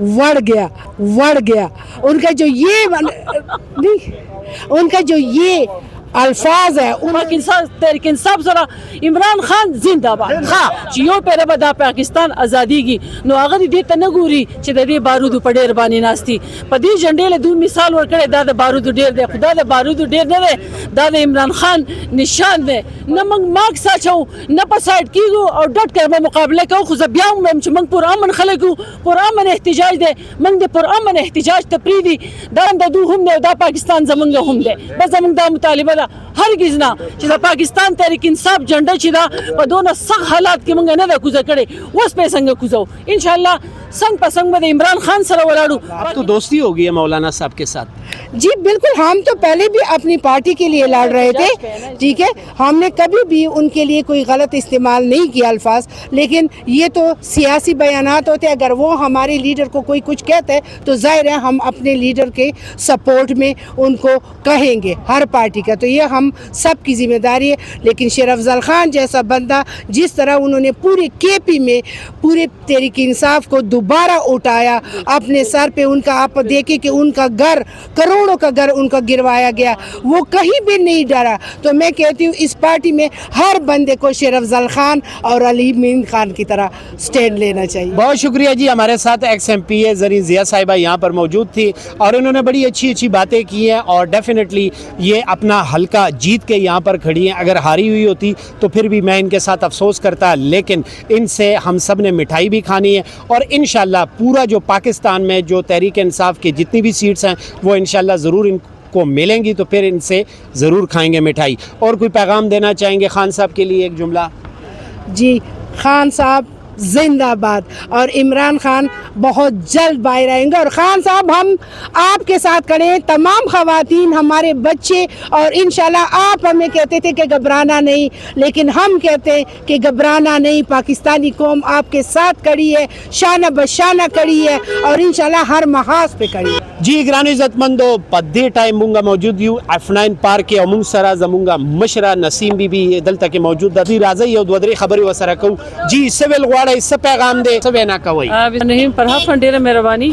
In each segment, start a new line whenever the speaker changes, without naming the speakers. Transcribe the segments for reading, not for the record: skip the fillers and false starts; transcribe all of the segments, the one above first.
बढ़ गया उनका जो ये नहीं, उनका जो ये الفاظ ہے
پاکستان تحریک انصاف سره عمران خان زنده باد ها چې یو پیره به د پاکستان ازاديږي نو هغه دې ته نه ګوري چې د دې بارودو په ډیر باندې ناشتي په دې جنډې له دوه مثال ورکړي دا د بارودو ډیر دی خدا د بارودو ډیر نه دی دا د عمران خان نشان دی نه موږ ماک ساچو نه په سایډ کیږو او ډټ کړه مقابله کوو خو بیا هم چې موږ پر امن خلکو پر امن احتجاج دی موږ د پر امن احتجاج ته پریدي دا د دوه هم دی دا پاکستان زمونږ هم دی بس زمونږ دا مطالبه هرگز نه چې د پاکستان تحریک انصاف جنډه چې دا په دونه سخت حالات کې موږ نه دا کوزه کړي اوس په څنګه کوزو ان شاء الله संग पसंग में इमरान खान सर वलाड़ू।
अब तो दोस्ती हो गई है मौलाना साहब के साथ।
जी बिल्कुल, हम तो पहले भी अपनी पार्टी के लिए लड़ रहे थे, ठीक है, हमने कभी भी उनके लिए कोई गलत इस्तेमाल नहीं किया अल्फाज, लेकिन ये तो सियासी बयानात होते हैं। अगर वो हमारे लीडर को कोई कुछ कहता है तो जाहिर है हम अपने लीडर के सपोर्ट में उनको कहेंगे, हर पार्टी का, तो ये हम सब की जिम्मेदारी है। लेकिन शेर अफजल खान जैसा बंदा जिस तरह उन्होंने पूरे केपी में पूरे तहरीक इंसाफ को दोबारा उठाया अपने सर पे, उनका आप देखें कि उनका घर, करोड़ों का घर उनका गिरवाया गया, वो कहीं भी नहीं डरा। तो मैं कहती हूँ इस पार्टी में हर बंदे को शेर अफजल खान और अली मीन खान की तरह स्टैंड लेना चाहिए।
बहुत शुक्रिया जी। हमारे साथ एक्स MP ज़रीन ज़िया साहिबा यहाँ पर मौजूद थी और उन्होंने बड़ी अच्छी अच्छी बातें की हैं और डेफिनेटली ये अपना हल्का जीत के यहाँ पर खड़ी हैं। अगर हारी हुई होती तो फिर भी मैं इनके साथ अफसोस करता, लेकिन इनसे हम सब ने मिठाई भी खानी है और इंशाल्लाह पूरा जो पाकिस्तान में जो तहरीक इंसाफ की जितनी भी सीट्स हैं वो इंशाल्लाह ज़रूर इनको मिलेंगी, तो फिर इनसे ज़रूर खाएंगे मिठाई। और कोई पैगाम देना चाहेंगे खान साहब के लिए एक जुमला?
जी, खान साहब जिंदाबाद और इमरान खान बहुत जल्द बाहर आएंगे। और खान साहब हम आपके साथ खड़े हैं, तमाम ख़वातीन, हमारे बच्चे, और इंशाल्लाह आप हमें कहते थे कि घबराना नहीं, लेकिन हम कहते हैं कि घबराना नहीं, पाकिस्तानी कौम आपके साथ खड़ी है, शाना बशाना खड़ी है और इंशाल्लाह हर महाज पे खड़ी है।
जी ग्रानी इज़्ज़तमंदो पद्दे टाइम मुंगा मौजूद यू F9 पार्क के अमुंग सरा जमुंगा मशरा नसीम बीबी ये दल तक मौजूद दी राज़ी और द्वदरी खबरी वसरा को जी सिविल इससे पैगाम दे सबे ना कोई
नहीं पर हाफ ډیره مهرباني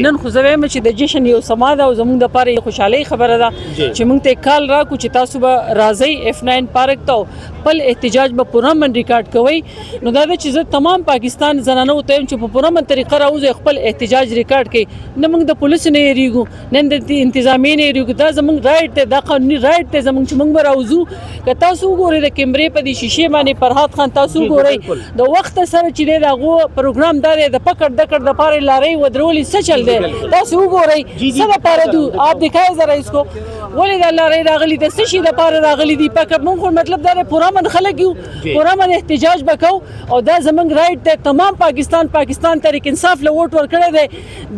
نن خو زوی مې چې د جشن یو سماده او زموږ د پاره خوشحالي خبره ده چې موږ ته کال را کو چې تاسو به راځي F9 پارک ته خپل احتجاج به پرامن ریکارډ کوي. نو دا چې زه تمام پاکستان زنانو ته چې په پرامن طریقه راوځي خپل احتجاج ریکارډ کړي. نه موږ د پولیس نه یریږو نه د انتظامیې نه یریږو، دا زموږ رائټ دی، دا قانوني رائټ دی زموږ چې موږ به راوځو. که تاسو وګورئ د کیمرې په دې شیشې باندې فرهاد خان تاسو وګورئ د وخت سره چې دی دغه پروګرام دا دی د پکړ دکړ د پاره لارې ودرولې څه چل دی تاسو وګورئ څه د پاره دو آپ دکھائے ذرا اس کو ولې د لارې راغلي د څه شي د پاره راغلي دی پکړ موږ مطلب دا پرامن خلک یو پرامن احتجاج وکاو او دا زموږ رائټ دی. تمام پاکستان تحریک انصاف له ووټ ورکړی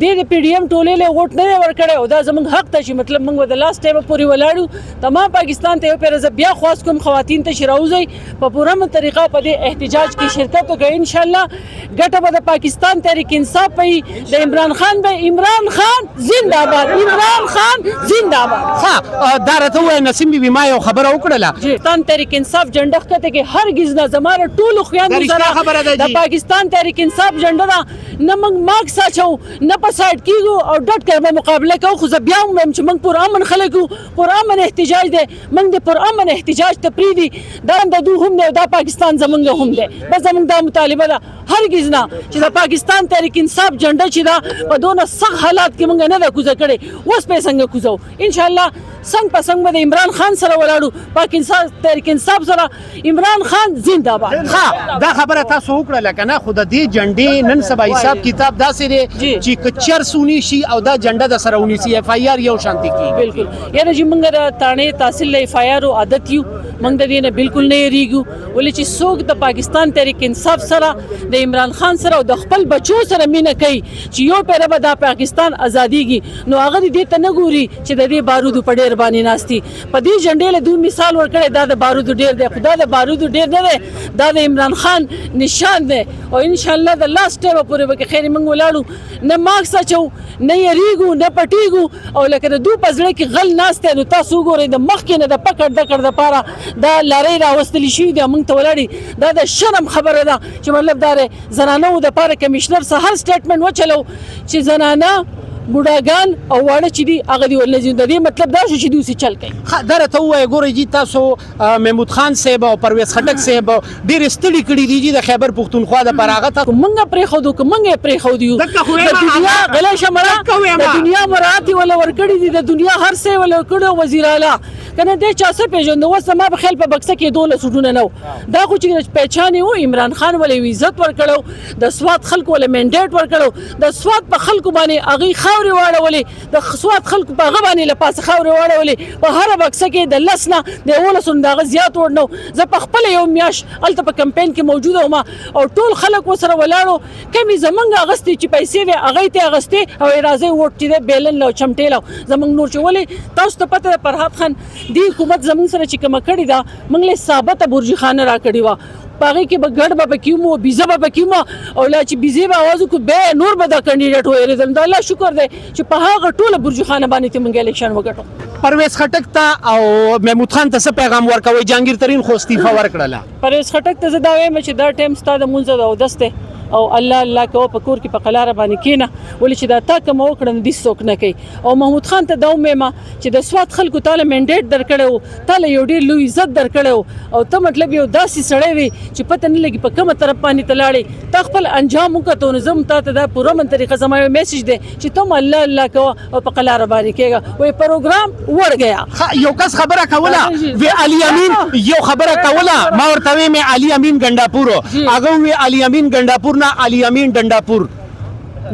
دی د PDM ټولې له ووټ نه ورکړی او دا زموږ حق ته چې مطلب موږ د لاست ټایم پورې ولاړو. تمام پاکستان ته یو پیر ز بیا خواست کوم خواتین ته شراوځي په پرامن طریقه په دې احتجاج کې شرکت وکړي. ان شاء الله ګټه به د پاکستان تحریک انصاف پي د عمران خان به عمران خان زنده باد، عمران خان زنده باد.
ها دارته و نسیم بی ما یو خبره وکړه
پاکستان تحریک انصاف جنډه ته کې هرگز نه زماره ټول خويندو سره د پاکستان تحریک انصاف جنډه نه موږ ماک ساچو نه په سایډ کیږو او ډټ کړه مقابله کوو. خو بیا هم چې موږ پر امن خلکو پر امن احتجاج دی موږ د پر امن احتجاج ته پریدي دا د دوه هم دی دا پاکستان زمونږ هم دی. بس زمونږ دا مطالبه ده هرگز نه چې د پاکستان تحریک انصاف جنډه چې دا په دونه سخت حالات کې موږ نه دا کوزه کړي اوس په څنګه کوزو. ان شاء الله څنګه پسنګ به عمران خان سره ولاړو پاکستان تحریک انصاف سره عمران خان زنده باد.
ها دا خبره تاسو وکړه لکه نه خود دې جنډې نن سبا حساب کتاب داسې دی چې کچر سونی شي او دا جنډه د سره ونی سي FIR یو شانتي کی
بالکل یاره چې موږ د تانه تحصیل له FIR او عادت یو موږ د دې نه بالکل نه ریګو ولې چې څوک د پاکستان تحریک انصاف سره د عمران خان سره او د خپل بچو سره مینه کوي چې یو پیره به د پاکستان ازاديږي نو هغه دې ته نه ګوري چې د دې بارودو په ډیر باندې ناشتي. په دې جنډې له دوه مثال ورکړي دا د بارودو ډیر دی، خدا د بارودو ډیر نه دی، دا د عمران خان نشان دی. او ان شاء الله د لاست ټایم پورې به خیر موږ ولاړو نه ماکس اچو نه یریګو نه پټیګو او لکه د دوه پزړه کې غل ناشته. نو تاسو وګورئ د مخ کې نه د پکړ د پاره دا لارې راوستلی شوي دي موږ ته ولاړې دا د شرم خبره ده چې مطلب دا د زنانو دپاره کمیشنر سهار سټیټمنټ وچلو چې زنانه بوډاګان او واړه چې دي هغه دی ولنه د دې مطلب دا شو چې دوی چل کوي
دره ته وایي ګورئ جی تاسو محمود خان صاحب او پرویز خټک صاحب ډېر ستړي کړي دي جی د خیبر پښتونخوا دپاره هغه ته
موږ پرېښودو که موږ یې پرېښودو د دنیا غلی شه مړه د دنیا مراعات یې وله ورکړي دي د دنیا هر څه یې وله ورکړي وزیر اعلی که نه دی چا څه پېژنده اوس زما په خیال په بکسه کې 12 سوټونه نه و دا خو چې پہچان یې و عمران خان ولې عزت ورکړو د سوات خلکو ولې مینډیټ ورکړو د سوات په خلکو باندې هغوی خاورې واړولې د سوات خلکو په هغه باندې له پاسه خاورې واړولې په هره بکسه کې د 10 نه د 11 د هغه زیات وړ نه و زه په خپله یو میاشت هلته په کمپین کې موجوده وم او ټول خلک ورسره ولاړو کمې زمونږ اغستې چې پیسې وې هغه یې اغستې او یې راځئ ووټ چې دی بیلن له چمټېل او زمونږ نور چې ولې تاسو ته پته ده فرهاد خان دې حکومت زمونږ سره چې کومه کړې ده موږ له ثابته برجي خانه راکړې وه په هغې کې به ګډ به پکې وم بیزه به پکې وم او لا چې بیزې به اواز وکړو بیا نور به دا کینډیډیټ ویرېدل د الله شکر دی چې په هغه ټوله برجي خانه باندې ته موږ الیکشن وګټو
پرویز خټک ته او محمود خان ته څه پیغام ورکوئ جهانګیر ترین خو استعفا ورکړله
پرویز خټک ته زه دا وایم چې دا ټایم ستا د مونځ د اودس دی او الله الله کوه په کور کې په قلاره باندې کېنه ولې چې دا تا کومه وکړه نو دې څوک نه کوي او محمود خان ته دا ووایم چې د سوات خلکو تاله مینډیټ درکړی و تاله یو ډېر لوی عزت درکړی و او ته مطلب یو داسې سړی وي چې پته نه لګي په کومه طرف باندې ته لاړې تا خپل انجام وکړه نو زه هم تا ته دا پوره من طریقه زما یو میسج دی چې ته هم الله الله کوه او په قلاره باندې کېږه وایي پروګرام وړ گیا
یو کس خبره کوله وی علي امین یو خبره کوله ما ورته ویم علي امین ګنډاپور هغه وی علي امین ګنډاپور نه علي امین ډنډاپور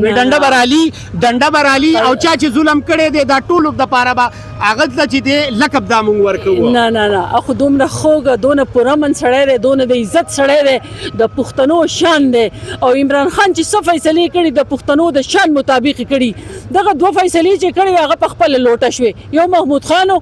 ډنډه برالي او چا چې ظلم کړی دی دا ټولو دپاره به هغه ته چې دی لقب دا مونږ ورکوو
نه نه نه خو دومره خوږه دونه پرامن سړی دی دونه د عزت سړی دی د پښتنو شان دی او عمران خان چې څه فیصلې کړي د پښتنو د شان مطابق کړي دغه 2 فیصلې چې کړي هغه په خپله لوټه شوې یو محمود خان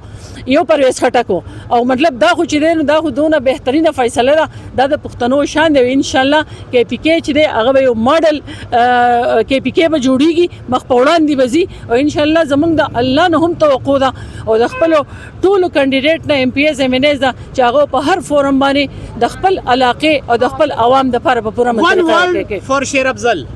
یو پرویز خټک او مطلب دا خو چې دی نو دا خو دونه بهترینه فیصله ده دا د پښتنو شان دی انشاءالله کې پی کې چې دی هغه به یو ماډل کې پی کې به جوړیږي مخ په وړاندې به ځي او انشاءالله زموږ د الله نه هم توقع ده او د خپلو ټولو کینډیډیټ نه ایم پی ایز ایم ان ایز ده چې هغه په هر فورم باندې د خپل علاقې او د خپل عوام دپاره په پوره
ون ورلډ فار شیر افضل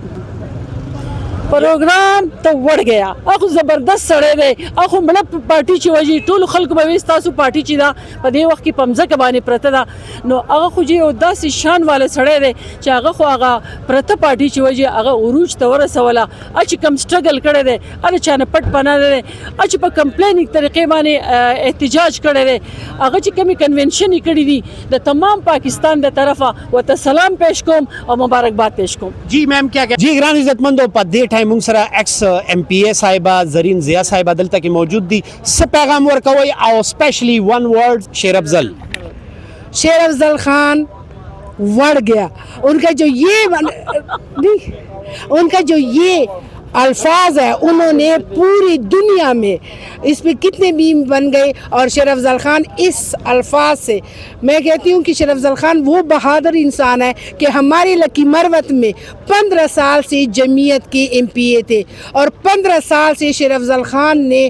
پروګرام ته وړ گیا اخو زبردست سړی دی اخو مړه پارټي چې وایي ټولو خلکو به وایي ستاسو پارټي چې ده په دې وخت کې په مځکه باندې پرته ده نو هغه خو چې یو داسې شان والا سړی دی چې هغه خو هغه پرته پارټي چې وایي هغه عروج ته ورسوله چې کوم سټرګل کړی دی هغه چا نه پټ پناه دی چې په کمپلینینګ طریقې باندې احتجاج کړی دی هغه چې کومې کنونشن یې کړي دي د تمام پاکستان د طرفه ورته سلام پیش کوم او مبارکباد پیش کوم
جی میم کیا جی ګران عزتمندو په دې ټایم موږ سره ایکس ایم پی اے صاحبه زرین ضیا صاحبه دلته کې موجود دي څه پیغام ورکوئ او اسپیشلی ون ورڈ شیر افضل
خان وڑ گیا ان کا جو یہ الفاظ ہے انہوں نے پوری دنیا میں اس پہ کتنے میم بن گئے اور شیر افضل خان اس الفاظ سے میں کہتی ہوں کہ شیر افضل خان وہ بہادر انسان ہے کہ ہمارے لکی مروت میں 15 سال سے جمعیت کے ایم پی اے تھے اور 15 سال سے شیر افضل خان نے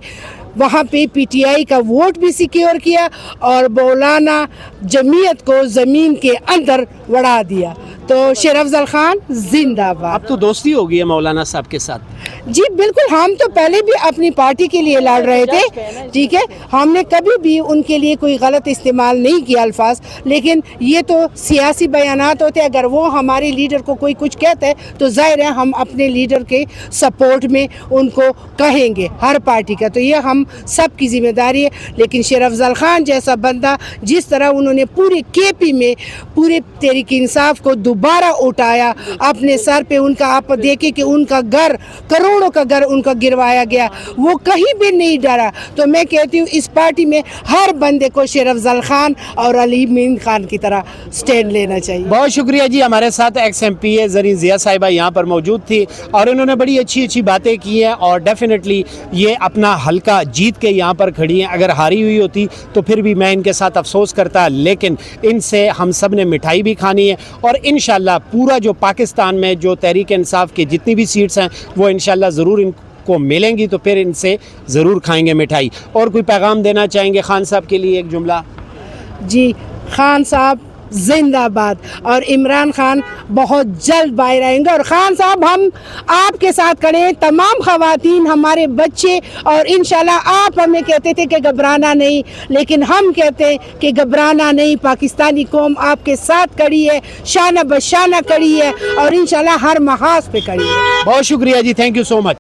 وہاں پہ پی ٹی آئی کا ووٹ بھی سیکیور کیا اور مولانا جمعیت کو زمین کے اندر وڑا دیا تو شیر افضل خان زندہ باد
اب تو دوستی ہو گئی ہے مولانا صاحب کے ساتھ
جی بالکل ہم تو پہلے بھی اپنی پارٹی کے لیے لڑ رہے تھے ٹھیک ہے ہم نے کبھی بھی ان کے لیے کوئی غلط استعمال نہیں کیا الفاظ لیکن یہ تو سیاسی بیانات ہوتے ہیں اگر وہ ہمارے لیڈر کو کوئی کچھ کہتا ہے تو ظاہر ہے ہم اپنے لیڈر کے سپورٹ میں ان کو کہیں گے ہر پارٹی کا تو یہ ہم سب کی ذمہ داری ہے لیکن شیر افضل خان جیسا بندہ جس طرح انہوں نے پورے کے پی میں پورے تحریک انصاف کو دوبارہ اٹھایا اپنے سر پہ ان کا آپ دیکھیں کہ ان کا گھر کروڑوں کا گھر ان کا گروایا گیا وہ کہیں بھی نہیں ڈرا تو میں کہتی ہوں اس پارٹی میں ہر بندے کو شیر افضل خان اور علی امین خان کی طرح سٹینڈ لینا چاہیے
بہت شکریہ جی ہمارے ساتھ ایکس ایم پی اے زرین ضیا صاحبہ یہاں پر موجود تھی اور انہوں نے بڑی اچھی اچھی باتیں کی ہیں اور ڈیفینیٹلی یہ اپنا حلقہ جیت کے یہاں پر کھڑی ہیں اگر ہاری ہوئی ہوتی تو پھر بھی میں ان کے ساتھ افسوس کرتا لیکن ان سے ہم سب نے مٹھائی بھی کھانی ہے اور انشاءاللہ پورا جو پاکستان میں جو تحریک انصاف کی جتنی بھی سیٹس ہیں وہ انشاءاللہ ضرور ان کو ملیں گی تو پھر ان سے ضرور کھائیں گے مٹھائی اور کوئی پیغام دینا چاہیں گے خان صاحب کے لیے ایک جملہ
जी खान साहब जिंदाबाद और इमरान खान बहुत जल्द बाहर आएंगे और खान साहब हम आपके साथ खड़े हैं, तमाम खवातीन हमारे बच्चे और इंशाल्लाह आप हमें कहते थे कि घबराना नहीं, लेकिन हम कहते हैं कि घबराना नहीं, पाकिस्तानी कौम आपके साथ खड़ी है, शाना बशाना खड़ी है और इंशाल्लाह हर महाज पे खड़ी है।
बहुत शुक्रिया जी, थैंक यू सो मच।